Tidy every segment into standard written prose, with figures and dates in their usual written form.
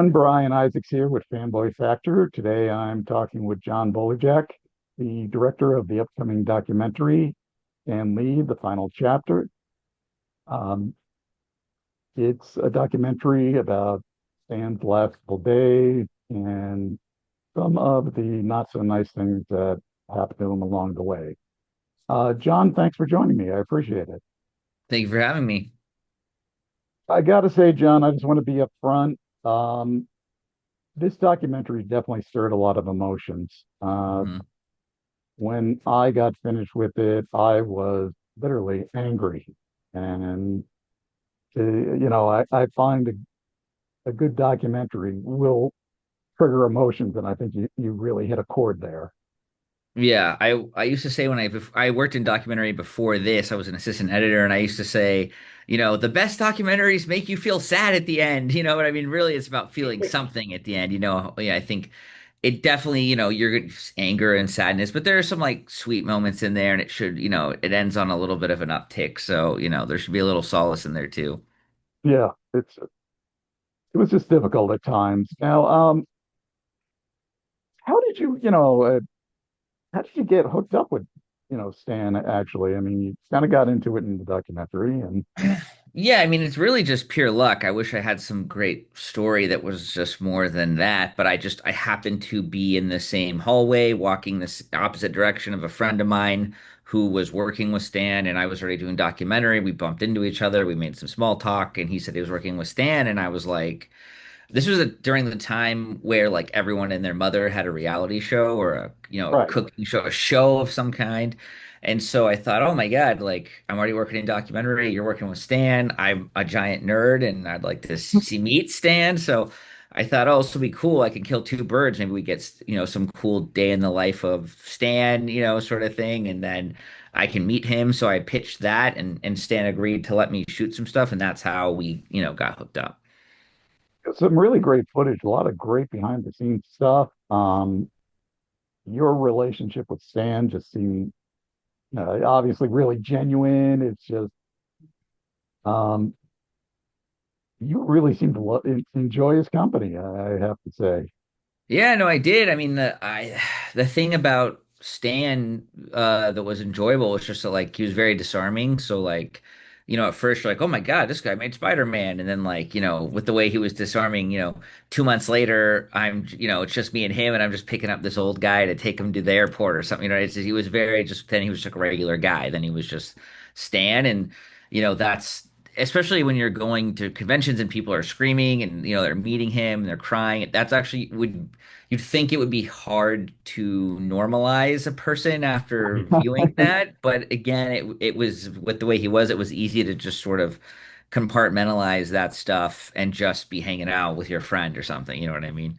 everyone. Brian Isaacs here with Fanboy Factor. Today I'm talking with Jon Bolerjack, the director of the upcoming documentary and lead, The Final Chapter. Um, it's a documentary about Stan's last couple days and some of the not so nice things that happened to him along the way. John, thanks for joining me. I appreciate it. Thank you for having me. I got to say, John, I just want to be upfront. Um, this documentary definitely stirred a lot of emotions. Mhm. When I got finished with it, I was literally angry. And, I find a good documentary will trigger emotions. And I think you really hit a chord there. Yeah, I used to say when I worked in documentary before this, I was an assistant editor, and I used to say, the best documentaries make you feel sad at the end. You know what I mean? Really, it's about feeling something at the end. Yeah, I think it definitely, anger and sadness, but there are some like sweet moments in there, and it ends on a little bit of an uptick. So, there should be a little solace in there too. Yeah, it was just difficult at times. Now, how did how did you get hooked up with, Stan actually? I mean, you kind of got into it in the documentary and Yeah, I mean, it's really just pure luck. I wish I had some great story that was just more than that, but I happened to be in the same hallway, walking this opposite direction of a friend of mine who was working with Stan, and I was already doing documentary. We bumped into each other, we made some small talk, and he said he was working with Stan, and I was like, this was during the time where like everyone and their mother had a reality show or a right. cooking show, a show of some kind. And so I thought, oh my God, like I'm already working in documentary. You're working with Stan. I'm a giant nerd and I'd like to see meet Stan. So I thought, oh, this will be cool. I can kill two birds. Maybe we get, some cool day in the life of Stan, sort of thing. And then I can meet him. So I pitched that and Stan agreed to let me shoot some stuff. And that's how we, got hooked up. Some really great footage, a lot of great behind the scenes stuff. Your relationship with Stan just seemed obviously really genuine. It's just um, you really seem to enjoy his company. I have to say. Yeah, no, I did. I mean, the thing about Stan that was enjoyable was just that like he was very disarming. So like, at first you're like, oh my God, this guy made Spider-Man, and then like, with the way he was disarming, 2 months later, it's just me and him, and I'm just picking up this old guy to take him to the airport or something. He was very just then he was just like a regular guy. Then he was just Stan, and that's especially when you're going to conventions and people are screaming and they're meeting him and they're crying. That's actually would you'd think it would be hard to normalize a person after viewing that, but again, it was with the way he was, it was easy to just sort of compartmentalize that stuff and just be hanging out with your friend or something. You know what I mean?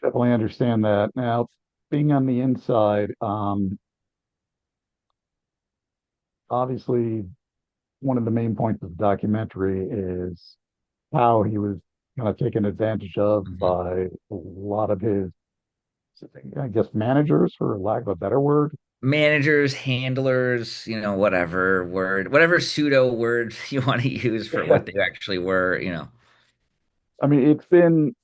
Definitely understand that. Now, being on the inside, obviously, one of the main points of the documentary is how he was kind of taken advantage of Mhm. by a lot of his, I guess, managers, for lack of a better word. Managers, handlers, whatever pseudo word you want to use for Yeah. what they actually were. I mean, it's been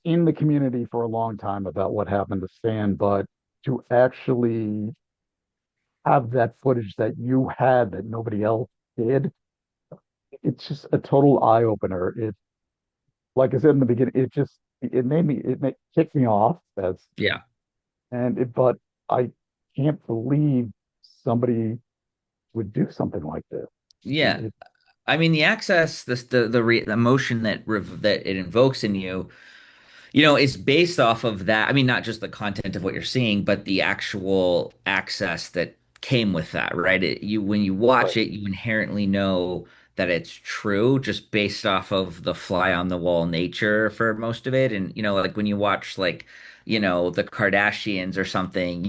in the community for a long time about what happened to Stan, but to actually have that footage that you had that nobody else did, it's just a total eye opener. It, like I said in the beginning, it kicked me off as, Yeah. but I can't believe somebody would do something like this. Yeah. It, I mean, the access, the emotion that it invokes in you, is based off of that. I mean, not just the content of what you're seeing, but the actual access that came with that, right? When you watch right, it, you inherently know that it's true just based off of the fly on the wall nature for most of it. And, like when you watch like, the Kardashians or something,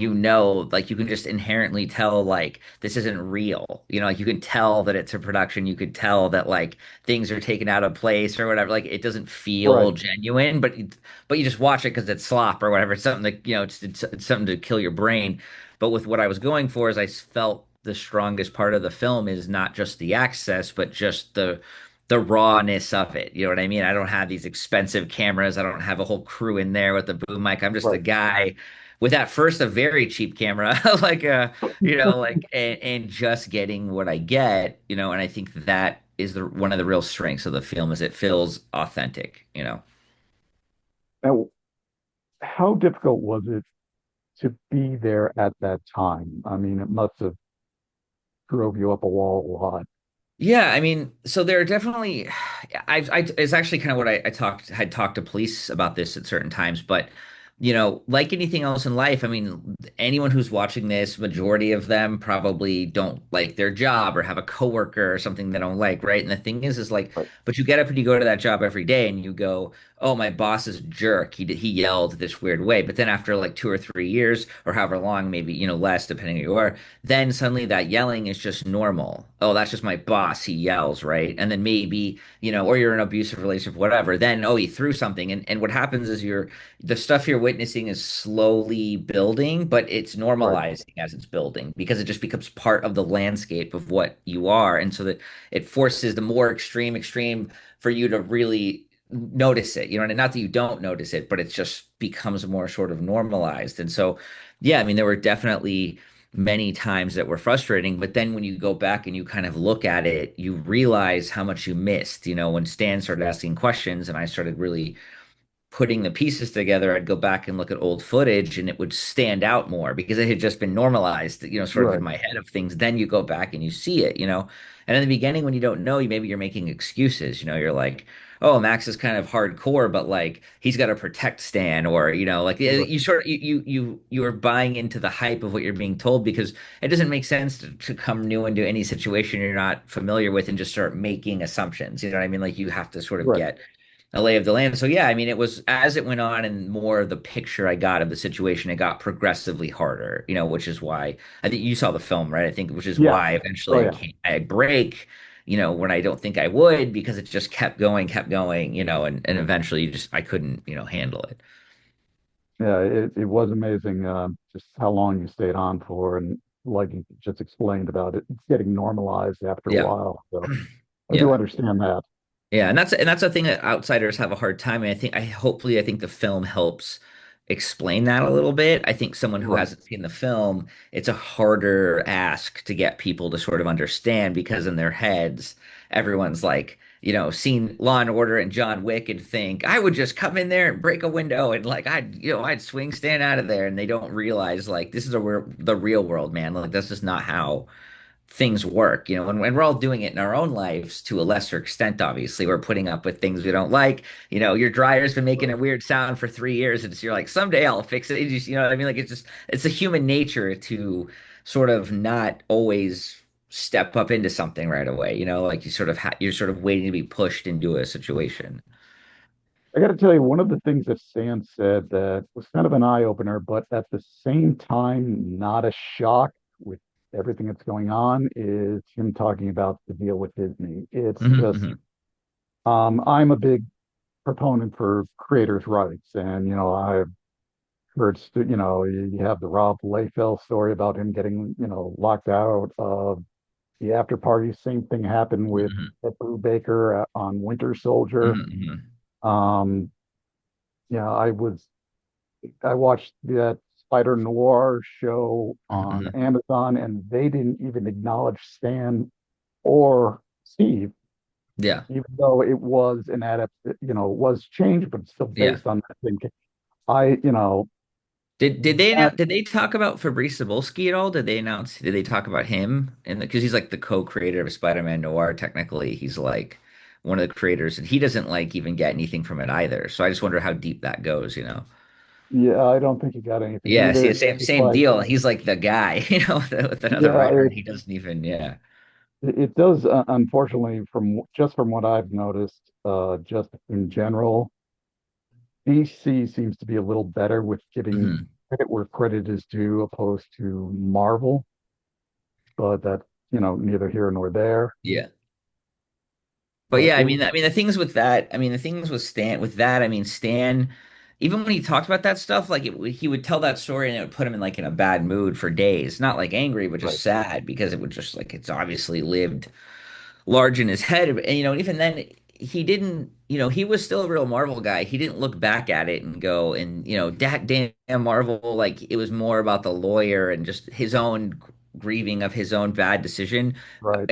like you can just inherently tell like this isn't real. Like you can tell that it's a production. You could tell that like things are taken out of place or whatever. Like it doesn't feel right. genuine, but you just watch it because it's slop or whatever. It's something that, it's something to kill your brain. But with what I was going for is I felt the strongest part of the film is not just the access, but just the rawness of it. You know what I mean? I don't have these expensive cameras. I don't have a whole crew in there with the boom mic. I'm just a Right. guy with at first a very cheap camera, like and just getting what I get, and I think that is the one of the real strengths of the film is it feels authentic. Now, how difficult was it to be there at that time? I mean, it must have drove you up a wall a lot. Yeah, I mean, so there are definitely, it's actually kind of what had talked to police about this at certain times, but like anything else in life, I mean, anyone who's watching this, majority of them probably don't like their job or have a coworker or something they don't like, right? And the thing is like, Right. but you get up and you go to that job every day and you go, oh, my boss is a jerk. He yelled this weird way, but then after like 2 or 3 years or however long, maybe less, depending who you are, then suddenly that yelling is just normal. Oh, that's just my boss. He yells, right? And then maybe, or you're in an abusive relationship, whatever. Then, oh, he threw something. And what happens is the stuff you're witnessing is slowly building, but it's Right. normalizing as it's building because it just becomes part of the landscape of what you are. And so that it forces the more extreme for you to really notice it, and not that you don't notice it, but it just becomes more sort of normalized. And so, yeah, I mean, there were definitely many times that were frustrating. But then when you go back and you kind of look at it, you realize how much you missed. When Stan started asking questions and I started really putting the pieces together, I'd go back and look at old footage and it would stand out more because it had just been normalized, sort of in Right. my head of things. Then you go back and you see it. And in the beginning, when you don't know, maybe you're making excuses. You're like, oh, Max is kind of hardcore, but like he's got to protect Stan, or like Right. you sort of you are buying into the hype of what you're being told because it doesn't make sense to come new into any situation you're not familiar with and just start making assumptions. You know what I mean? Like you have to sort of Right. get a lay of the land. So yeah, I mean, it was as it went on and more of the picture I got of the situation, it got progressively harder, which is why I think you saw the film, right? I think which is Yeah. why Oh, eventually yeah. I break, when I don't think I would because it just kept going, and eventually I couldn't, handle it. Yeah. It was amazing, just how long you stayed on for. And like you just explained about it, it's getting normalized after a Yeah. while. So I do Yeah. understand that. Yeah, and that's a thing that outsiders have a hard time. And I think the film helps explain that a little bit. I think someone who Right. hasn't seen the film, it's a harder ask to get people to sort of understand because in their heads, everyone's like, seen Law and Order and John Wick and think I would just come in there and break a window and like I'd swing stand out of there, and they don't realize like this is the real world, man. Like that's just not how things work, and we're all doing it in our own lives to a lesser extent, obviously. We're putting up with things we don't like. Your dryer's been making a weird sound for 3 years, and you're like, someday I'll fix it. You know what I mean? Like it's a human nature to sort of not always step up into something right away, like you're sort of waiting to be pushed into a situation. I got to tell you, one of the things that Stan said that was kind of an eye opener, but at the same time, not a shock with everything that's going on, is him talking about the deal with Disney. It's Hmm. just, Hmm. I'm a big proponent for creators' rights, and I've heard, you have the Rob Liefeld story about him getting, locked out of the after party. Same thing happened with Hmm. Ed Brubaker on Winter Soldier. Hmm. Um, I watched that Spider Noir show on Hmm. Amazon, and they didn't even acknowledge Stan or Steve, Yeah. even though it was an was changed, but still Yeah. based on that thing. I, you know, Did they that announce, did they talk about Fabrice Cebulski at all? Did they talk about him? And because he's like the co-creator of Spider-Man Noir, technically he's like one of the creators, and he doesn't like even get anything from it either. So I just wonder how deep that goes. yeah, I don't think he got anything Yeah, see, either. same It's same like, deal. He's like the guy, with another yeah, writer, and he doesn't even, yeah. it does, unfortunately, from what I've noticed, just in general, DC seems to be a little better with giving Hmm. credit where credit is due, opposed to Marvel. But that's, neither here nor there. Yeah. But But yeah, it was the things with that, the things with that, Stan, even when he talked about that stuff, like he would tell that story and it would put him in like in a bad mood for days, not like angry, but just right. sad because it would just like it's obviously lived large in his head. And, even then, he didn't, he was still a real Marvel guy. He didn't look back at it and go, and, damn Marvel, like it was more about the lawyer and just his own grieving of his own bad decision. Right,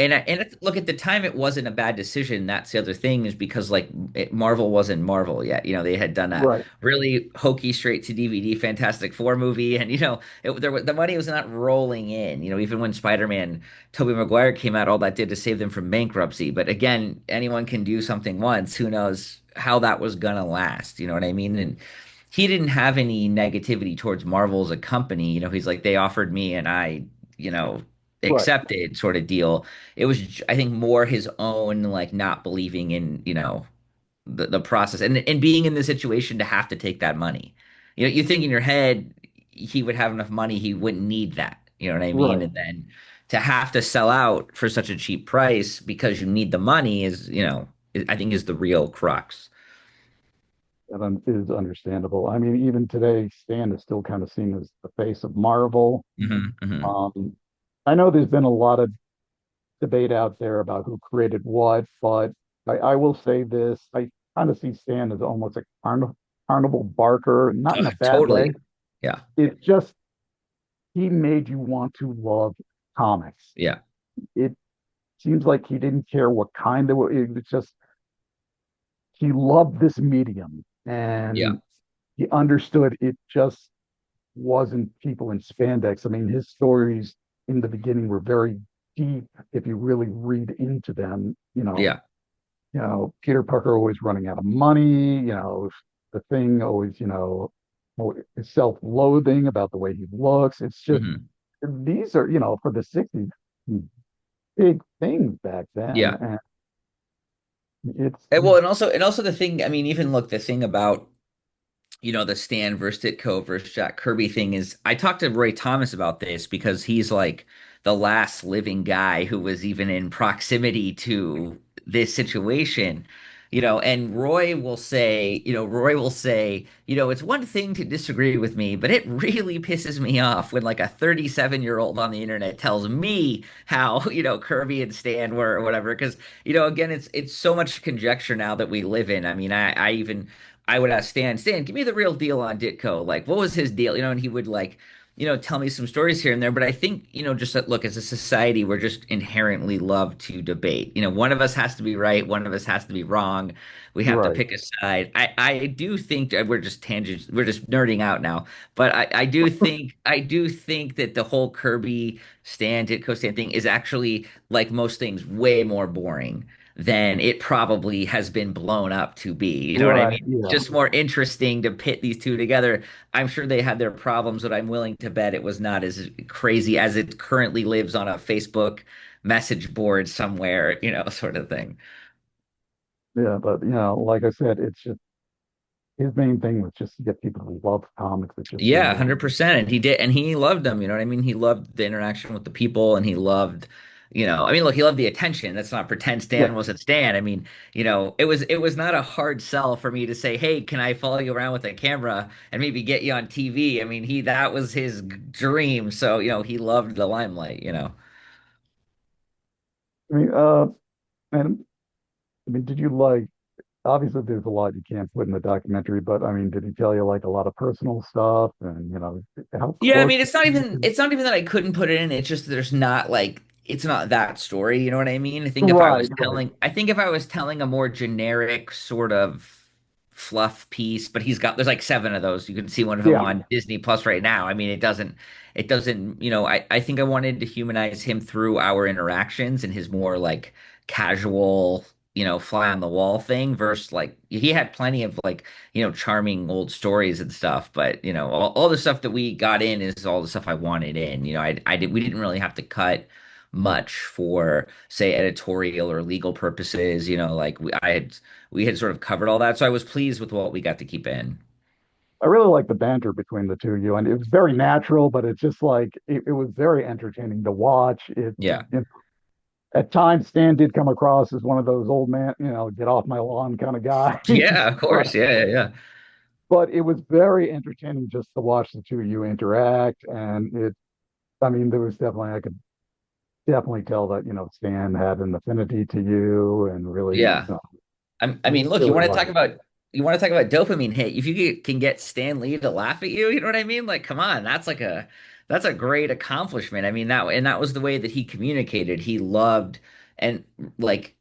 Look, at the time, it wasn't a bad decision. That's the other thing, is because like Marvel wasn't Marvel yet. They had done a right, really hokey straight to DVD Fantastic Four movie, and the money was not rolling in. Even when Spider-Man Tobey Maguire came out, all that did to save them from bankruptcy. But again, anyone can do something once. Who knows how that was gonna last? You know what I mean? And he didn't have any negativity towards Marvel as a company. He's like, they offered me and I, you know, right. accepted, sort of deal. It was, I think, more his own like not believing in, the process, and being in the situation to have to take that money. You think in your head he would have enough money, he wouldn't need that. You know what I mean? Right. And then to have to sell out for such a cheap price because you need the money is, I think is the real crux. That is understandable. I mean, even today, Stan is still kind of seen as the face of Marvel. Hmm, hmm. Um, I know there's been a lot of debate out there about who created what, but I will say this: I kind of see Stan as almost a carnival barker, not in a bad way. Totally. Yeah. It just he made you want to love comics. Yeah. It seems like he didn't care what kind of it was just he loved this medium Yeah. and he understood it just wasn't people in spandex. I mean, his stories in the beginning were very deep if you really read into them. Yeah. Peter Parker always running out of money. The thing always, self-loathing about the way he looks. It's just Hmm. these are, for the '60s, big things back then, Yeah. and it's Well, and also the thing, I mean, even look, the thing about the Stan versus Ditko versus Jack Kirby thing is, I talked to Roy Thomas about this because he's like the last living guy who was even in proximity to this situation. And Roy will say, it's one thing to disagree with me, but it really pisses me off when like a 37-year-old on the internet tells me how, Kirby and Stan were or whatever. Because, again, it's so much conjecture now that we live in. I mean, I would ask Stan, give me the real deal on Ditko. Like, what was his deal? And he would like, tell me some stories here and there. But I think, just that, look, as a society, we're just inherently love to debate. One of us has to be right, one of us has to be wrong. We have to right. pick a side. I do think that we're just nerding out now. But I do think that the whole Kirby Ditko Stan thing is actually, like most things, way more boring than it probably has been blown up to be. You know what I Right. mean? Yeah. Just more interesting to pit these two together. I'm sure they had their problems, but I'm willing to bet it was not as crazy as it currently lives on a Facebook message board somewhere, sort of thing. Yeah. But, like I said, it's just his main thing was just to get people to love comics. It just Yeah, seemed like, 100%. And he did, and he loved them, you know what I mean? He loved the interaction with the people, and he loved, I mean, look, he loved the attention. Let's not pretend yeah. Stan wasn't Stan. I mean, it was not a hard sell for me to say, "Hey, can I follow you around with a camera and maybe get you on TV?" I mean, that was his dream. So, he loved the limelight. I mean, and I mean, did you like, obviously there's a lot you can't put in the documentary, but I mean, did he tell you like a lot of personal stuff and, how Yeah, I close mean, was it's not he even to- it's not even that I couldn't put it in. It's just there's not like it's not that story, you know what I mean? Right, right. I think if I was telling a more generic sort of fluff piece, but there's like seven of those. You can see one of them Yeah. on Disney Plus right now. I mean, it doesn't, I think I wanted to humanize him through our interactions and his more like casual, fly on the wall thing versus like he had plenty of like charming old stories and stuff. But, all the stuff that we got in is all the stuff I wanted in. We didn't really have to cut much for, say, editorial or legal purposes. Like we had sort of covered all that. So I was pleased with what we got to keep in. I really like the banter between the two of you, and it was very natural, but it's just like it was very entertaining to watch. Yeah. At times, Stan did come across as one of those old man, get off my lawn kind of guys, Yeah, of but course. Yeah, yeah, yeah. but it was very entertaining just to watch the two of you interact, and I mean, there was definitely I could definitely tell that, Stan had an affinity to you and really, Yeah. I mean, look, really liked. you want to talk about dopamine hit. If can get Stan Lee to laugh at you, you know what I mean? Like, come on, that's a great accomplishment. I mean, that was the way that he communicated. He loved and like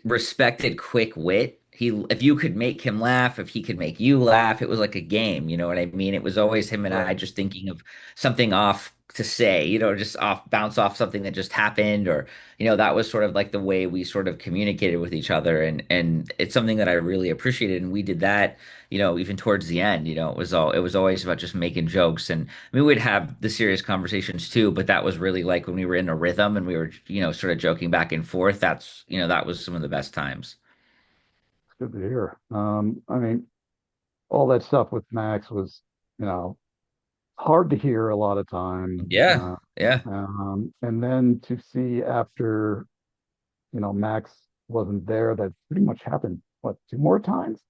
respected quick wit. If you could make him laugh, if he could make you laugh, it was like a game. You know what I mean? It was always him and I Right. just thinking of something off to say, just bounce off something that just happened, or that was sort of like the way we sort of communicated with each other, and it's something that I really appreciated, and we did that, even towards the end. It was always about just making jokes, and I mean, we'd have the serious conversations too, but that was really like when we were in a rhythm and we were, sort of joking back and forth. That was some of the best times. It's good to hear. I mean, all that stuff with Max was, you know, hard to hear a lot of time. Yeah, yeah. And then to see after, Max wasn't there, that pretty much happened, what, two more times?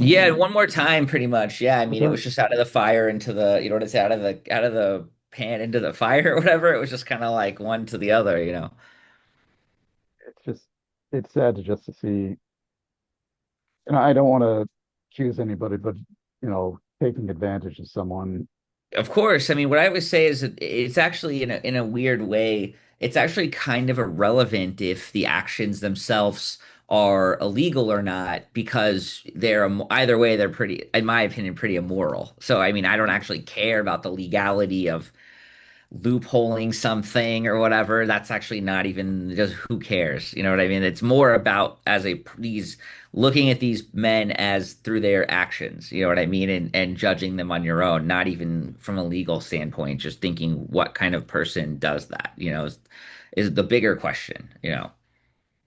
Yeah, Uh, one more time, pretty much. Yeah, I mean, it okay. was just out of the fire into the, you know what it's out of the pan into the fire or whatever. It was just kind of like one to the other. It's just, it's sad to see, I don't want to accuse anybody, but, taking advantage of someone. Of course. I mean, what I would say is that it's actually in a weird way, it's actually kind of irrelevant if the actions themselves are illegal or not, because either way they're pretty, in my opinion, pretty immoral. So I mean, I don't actually care about the legality of loopholing something or whatever. That's actually not even just, who cares? You know what I mean? It's more about as these looking at these men as through their actions, you know what I mean? And judging them on your own, not even from a legal standpoint, just thinking what kind of person does that, is the bigger question.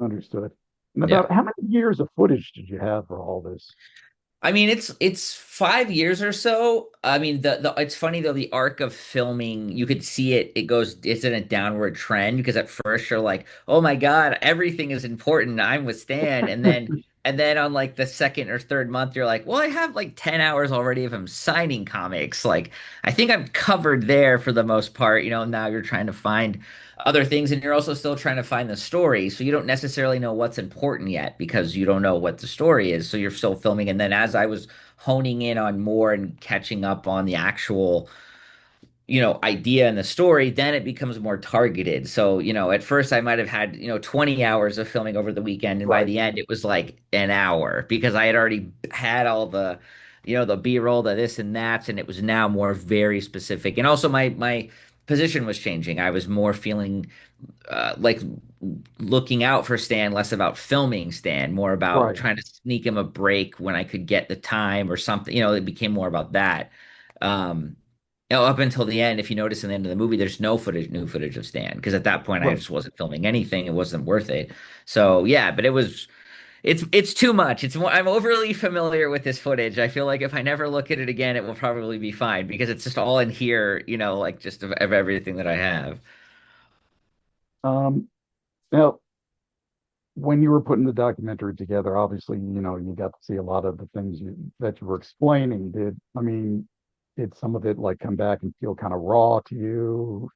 Understood. And Yeah. about how many years of footage did you have for all this? I mean, it's 5 years or so. I mean, the it's funny though, the arc of filming, you could see it's in a downward trend, because at first you're like, oh my God, everything is important. I'm with Stan. And then on like the second or third month, you're like, well, I have like 10 hours already of him signing comics. Like, I think I'm covered there for the most part. Now you're trying to find other things, and you're also still trying to find the story, so you don't necessarily know what's important yet because you don't know what the story is, so you're still filming. And then as I was honing in on more and catching up on the actual idea and the story, then it becomes more targeted. So at first I might have had 20 hours of filming over the weekend, and by Right. the end it was like an hour, because I had already had all the B-roll, the this and that, and it was now more very specific. And also my position was changing. I was more feeling like looking out for Stan, less about filming Stan, more about Right. trying to sneak him a break when I could get the time or something. It became more about that. Um, Up until the end, if you notice in the end of the movie, there's no new footage of Stan, because at that point I Right. just wasn't filming anything. It wasn't worth it. So yeah, but it's too much. I'm overly familiar with this footage. I feel like if I never look at it again, it will probably be fine, because it's just all in here, like just of everything that I have. Um, Now, when you were putting the documentary together, obviously, you got to see a lot of the things that you were explaining. Did some of it like come back and feel kind of raw to you,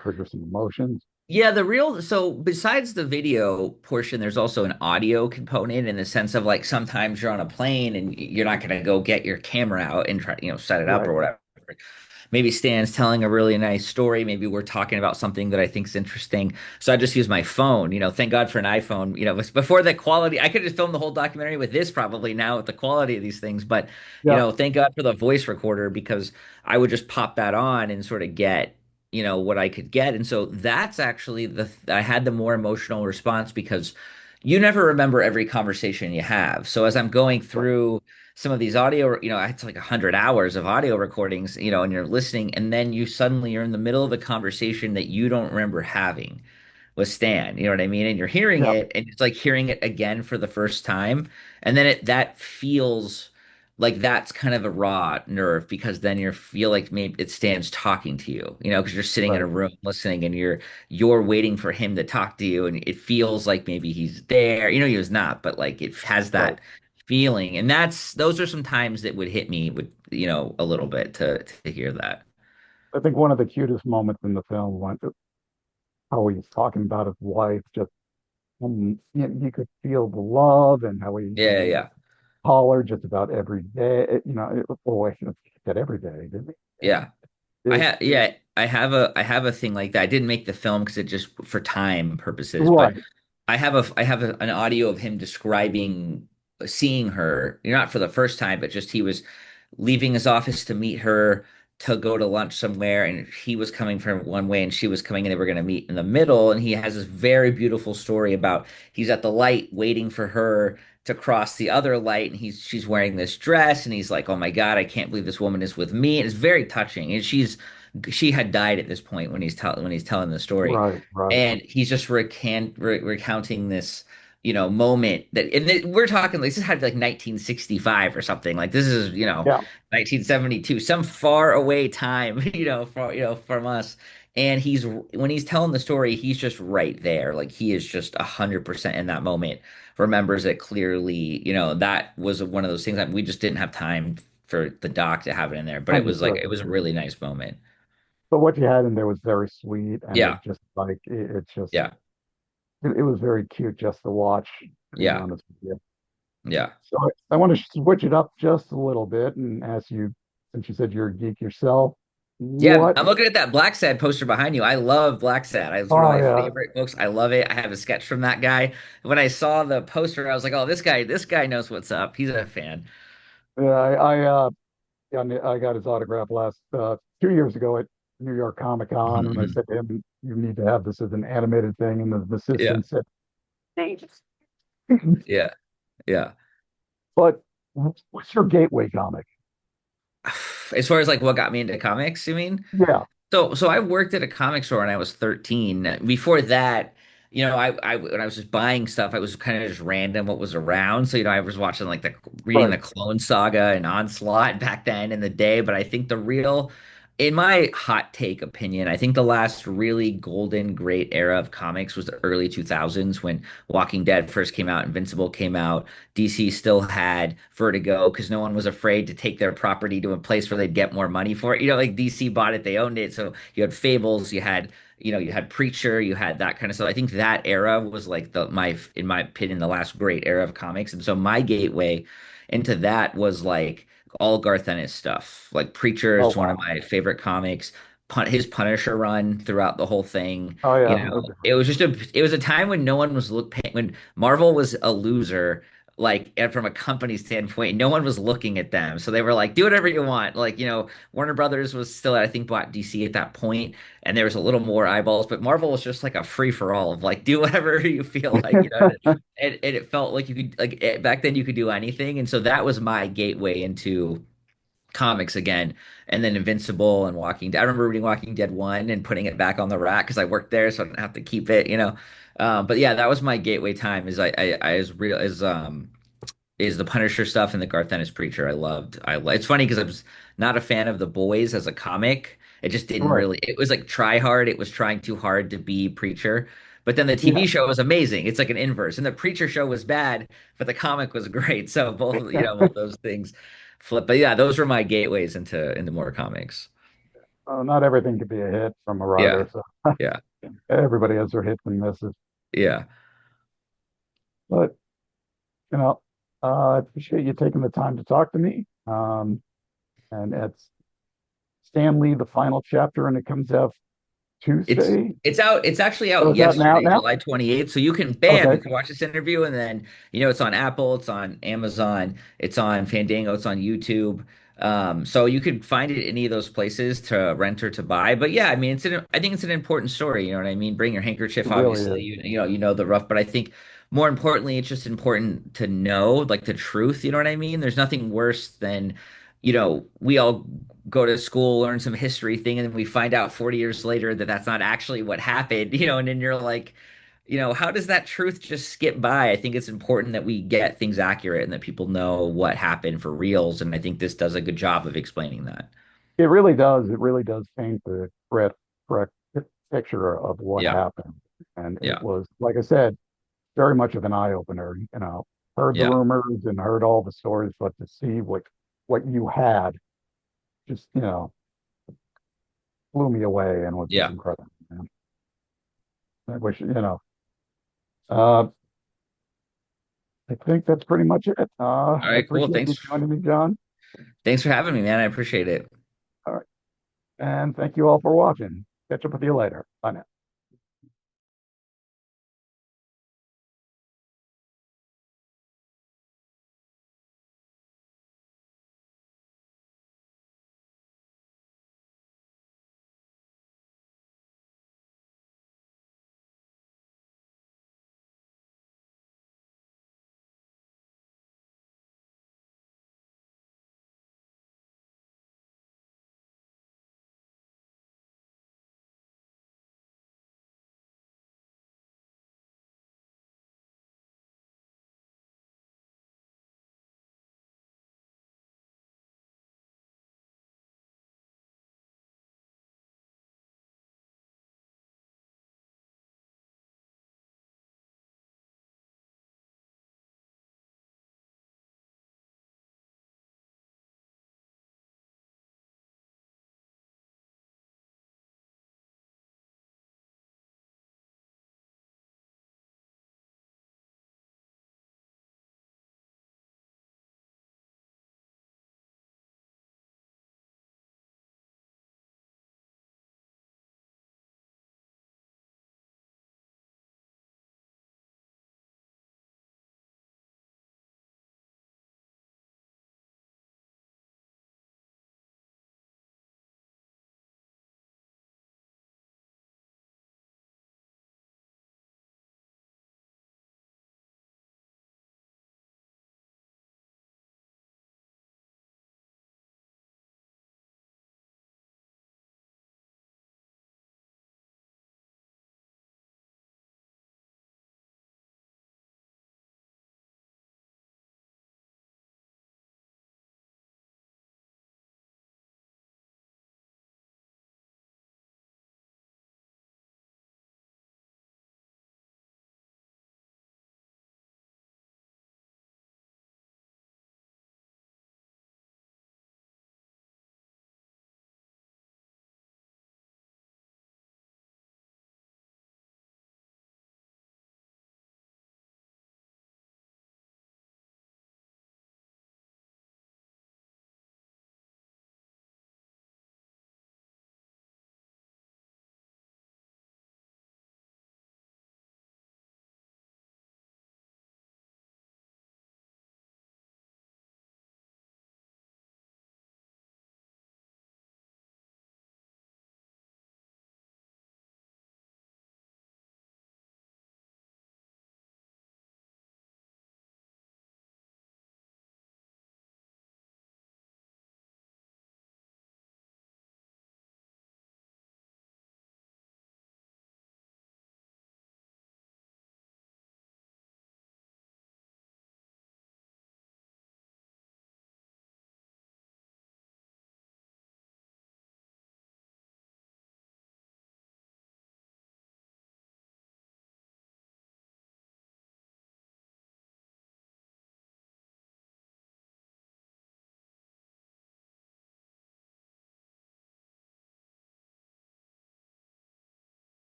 trigger some emotions? Yeah, so besides the video portion, there's also an audio component, in the sense of like sometimes you're on a plane and you're not going to go get your camera out and try, set it up or Right. whatever. Maybe Stan's telling a really nice story. Maybe we're talking about something that I think is interesting. So I just use my phone. Thank God for an iPhone. Before the quality, I could just film the whole documentary with this probably now with the quality of these things. But, Yeah. thank God for the voice recorder, because I would just pop that on and sort of get, what I could get. And so that's actually I had the more emotional response, because you never remember every conversation you have. So as I'm going Right. through some of these audio, it's like 100 hours of audio recordings, and you're listening, and then you're in the middle of a conversation that you don't remember having with Stan, you know what I mean? And you're hearing Yeah. it, and it's like hearing it again for the first time. And then that feels like that's kind of a raw nerve, because then you feel like maybe it Stan's talking to you, because you're sitting in a Right. room listening, and you're waiting for him to talk to you, and it feels like maybe he's there. He was not, but like it has Right. that feeling. And those are some times that would hit me with, a little bit to hear that. I think one of the cutest moments in the film how he's talking about his wife, just you could feel the love and how he Yeah, yeah, call her just about every day. Boy, he said every day, didn't he? yeah. It, I have a thing like that. I didn't make the film because it just for time purposes, but right, an audio of him describing seeing her, not for the first time, but just he was leaving his office to meet her to go to lunch somewhere, and he was coming from one way and she was coming, and they were going to meet in the middle. And he has this very beautiful story about he's at the light waiting for her to cross the other light, and she's wearing this dress, and he's like, "Oh my God, I can't believe this woman is with me." And it's very touching. And she had died at this point when he's telling the story, right, right. and he's just recounting this moment that, and we're talking like this had like 1965 or something, like this is 1972, some far away time from us. And when he's telling the story, he's just right there, like he is just 100% in that moment, remembers it clearly. That was one of those things that we just didn't have time for the doc to have it in there, but Understood. it was a really nice moment. But what you had in there was very sweet, and Yeah, it just like it just yeah, it was very cute just to watch, to be yeah, honest with you. yeah. So I want to switch it up just a little bit and ask you, since you said you're a geek yourself, Yeah, what? I'm looking at that Black Sad poster behind you. I love Black Sad. It's one of Oh my yeah, favorite books. I love it. I have a sketch from that guy. When I saw the poster, I was like, "Oh, this guy knows what's up. He's a fan." yeah. I got his autograph last 2 years ago at New York Comic Con, and I Mhm. said to him, "You need to have this as an animated thing." And the Yeah, assistant said, "Thanks." yeah, yeah. But what's your gateway comic? As far as like what got me into comics, you mean? Yeah, So I worked at a comic store when I was 13. Before that, I when I was just buying stuff, I was kind of just random what was around. So, I was watching like reading right. the Clone Saga and Onslaught back then in the day. But I think in my hot take opinion, I think the last really golden great era of comics was the early 2000s when Walking Dead first came out, Invincible came out. DC still had Vertigo because no one was afraid to take their property to a place where they'd get more money for it. Like DC bought it, they owned it. So you had Fables, you had Preacher, you had that kind of stuff. I think that era was like in my opinion, the last great era of comics. And so my gateway into that was like all Garth Ennis stuff. Like Preacher Oh is one of wow. my favorite comics. His Punisher run throughout the whole thing. Oh yeah. Okay. It was a time when no one was when Marvel was a loser, like, and from a company standpoint, no one was looking at them. So they were like, do whatever you want. Like, Warner Brothers was still, I think, bought DC at that point, and there was a little more eyeballs, but Marvel was just like a free for all of like, do whatever you feel like, and it felt like you could, like, back then you could do anything. And so that was my gateway into comics again. And then Invincible and Walking Dead. I remember reading Walking Dead 1 and putting it back on the rack because I worked there, so I didn't have to keep it. But yeah, that was my gateway time. I as real as is the Punisher stuff and the Garth Ennis Preacher. It's funny because I was not a fan of The Boys as a comic. It just didn't Right. really. It was like try hard. It was trying too hard to be Preacher. But then the TV Yeah. show was amazing. It's like an inverse. And the Preacher show was bad, but the comic was great. So both those things flip. But yeah, those were my gateways into more comics. Not everything could be a hit from a Yeah. writer, so Yeah. everybody has their hits and misses. Yeah. But you know, I appreciate you taking the time to talk to me. And it's Stanley, the final chapter, and it comes out It's Tuesday. it's actually out Oh, is that now? yesterday, Now? July 28th. So you Okay. can watch this interview, and then it's on Apple, it's on Amazon, it's on Fandango, it's on YouTube. So you could find it in any of those places to rent or to buy. But yeah, I mean I think it's an important story, you know what I mean? Bring your handkerchief, It really obviously, is. you know the rough, but I think more importantly, it's just important to know like the truth, you know what I mean? There's nothing worse than we all go to school, learn some history thing, and then we find out 40 years later that that's not actually what happened, and then you're like, how does that truth just skip by? I think it's important that we get things accurate and that people know what happened for reals. And I think this does a good job of explaining that. It really does. It really does paint the correct picture of what Yeah. happened. And it Yeah. was, like I said, very much of an eye opener. Heard the Yeah. rumors and heard all the stories, but to see what you had just, blew me away and was Yeah. incredible, man. I wish, uh, I think that's pretty much it. All I right, cool. appreciate you joining me, John. Thanks for having me, man. I appreciate it. All right. And thank you all for watching. Catch up with you later. Bye now.